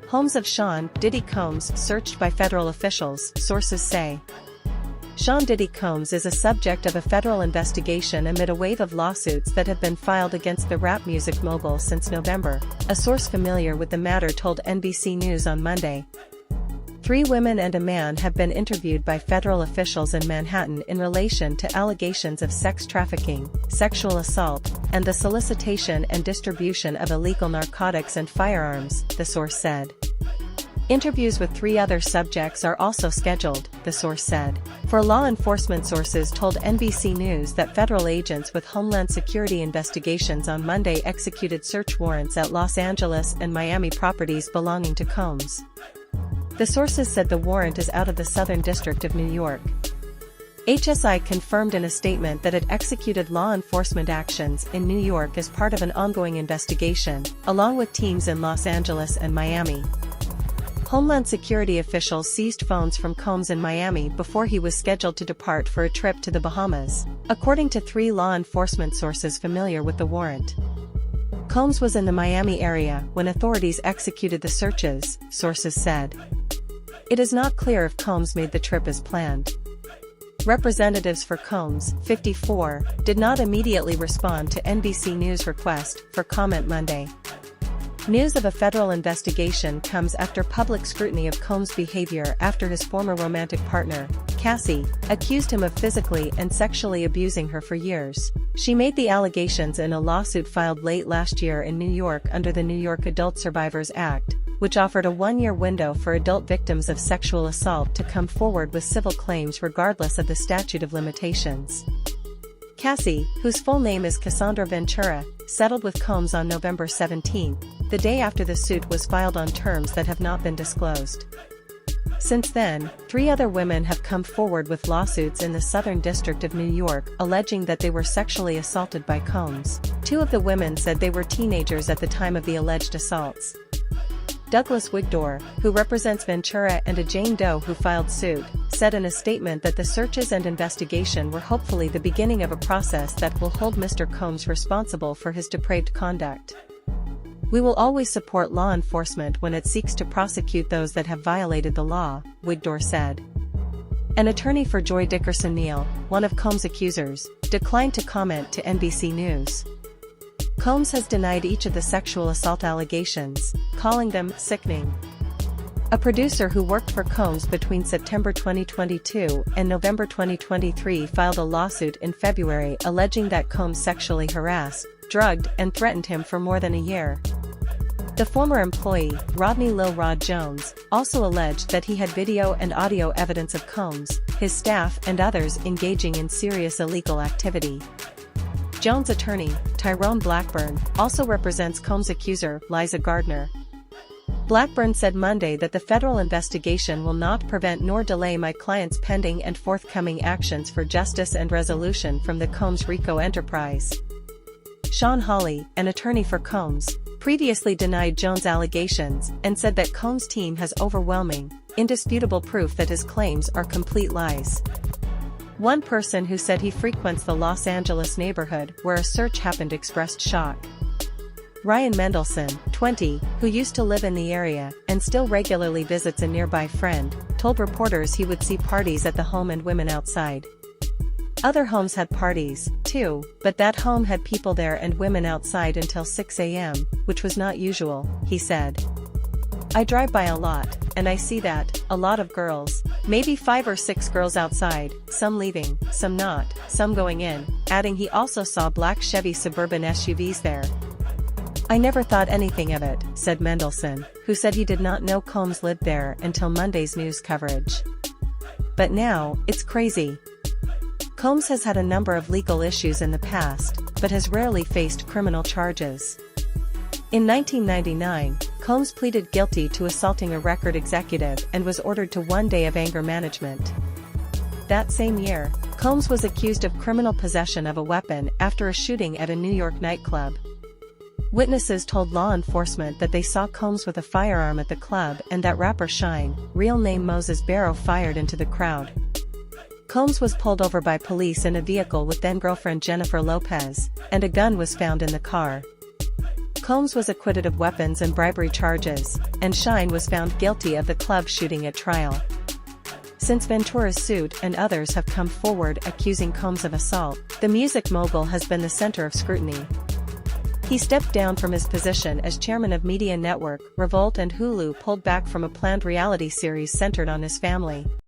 Homes of Sean Diddy Combs searched by federal officials, sources say. Sean Diddy Combs is a subject of a federal investigation amid a wave of lawsuits that have been filed against the rap music mogul since November, a source familiar with the matter told NBC News on Monday. 3 women and a man have been interviewed by federal officials in Manhattan in relation to allegations of sex trafficking, sexual assault, and the solicitation and distribution of illegal narcotics and firearms, the source said. Interviews with 3 other subjects are also scheduled, the source said. For law enforcement sources told NBC News that federal agents with Homeland Security investigations on Monday executed search warrants at Los Angeles and Miami properties belonging to Combs. The sources said the warrant is out of the Southern District of New York. HSI confirmed in a statement that it executed law enforcement actions in New York as part of an ongoing investigation, along with teams in Los Angeles and Miami. Homeland Security officials seized phones from Combs in Miami before he was scheduled to depart for a trip to the Bahamas, according to 3 law enforcement sources familiar with the warrant. Combs was in the Miami area when authorities executed the searches, sources said. It is not clear if Combs made the trip as planned. Representatives for Combs, 54, did not immediately respond to NBC News' request for comment Monday. News of a federal investigation comes after public scrutiny of Combs' behavior after his former romantic partner, Cassie, accused him of physically and sexually abusing her for years. She made the allegations in a lawsuit filed late last year in New York under the New York Adult Survivors Act, which offered a 1-year window for adult victims of sexual assault to come forward with civil claims regardless of the statute of limitations. Cassie, whose full name is Cassandra Ventura, settled with Combs on November 17, the day after the suit was filed on terms that have not been disclosed. Since then, 3 other women have come forward with lawsuits in the Southern District of New York alleging that they were sexually assaulted by Combs. 2 of the women said they were teenagers at the time of the alleged assaults. Douglas Wigdor, who represents Ventura and a Jane Doe who filed suit, said in a statement that the searches and investigation were hopefully the beginning of a process that will hold Mr. Combs responsible for his depraved conduct. We will always support law enforcement when it seeks to prosecute those that have violated the law, Wigdor said. An attorney for Joy Dickerson Neal, one of Combs' accusers, declined to comment to NBC News. Combs has denied each of the sexual assault allegations, calling them sickening. A producer who worked for Combs between September 2022 and November 2023 filed a lawsuit in February alleging that Combs sexually harassed, drugged, and threatened him for more than a year. The former employee, Rodney Lil Rod Jones, also alleged that he had video and audio evidence of Combs, his staff and others engaging in serious illegal activity. Jones' attorney, Tyrone Blackburn, also represents Combs' accuser, Liza Gardner. Blackburn said Monday that the federal investigation will not prevent nor delay my client's pending and forthcoming actions for justice and resolution from the Combs RICO enterprise. Sean Hawley, an attorney for Combs, previously denied Jones' allegations and said that Combs' team has overwhelming, indisputable proof that his claims are complete lies. One person who said he frequents the Los Angeles neighborhood where a search happened expressed shock. Ryan Mendelson, 20, who used to live in the area and still regularly visits a nearby friend, told reporters he would see parties at the home and women outside. Other homes had parties, too, but that home had people there and women outside until 6 a.m., which was not usual, he said. I drive by a lot, and I see that, a lot of girls, maybe 5 or 6 girls outside, some leaving, some not, some going in, adding he also saw black Chevy Suburban SUVs there. I never thought anything of it, said Mendelson, who said he did not know Combs lived there until Monday's news coverage. But now, it's crazy. Combs has had a number of legal issues in the past, but has rarely faced criminal charges. In 1999, Combs pleaded guilty to assaulting a record executive and was ordered to 1 day of anger management. That same year, Combs was accused of criminal possession of a weapon after a shooting at a New York nightclub. Witnesses told law enforcement that they saw Combs with a firearm at the club and that rapper Shine, real name Moses Barrow, fired into the crowd. Combs was pulled over by police in a vehicle with then-girlfriend Jennifer Lopez, and a gun was found in the car. Combs was acquitted of weapons and bribery charges, and Shine was found guilty of the club shooting at trial. Since Ventura's suit and others have come forward accusing Combs of assault, the music mogul has been the center of scrutiny. He stepped down from his position as chairman of media network Revolt, and Hulu pulled back from a planned reality series centered on his family.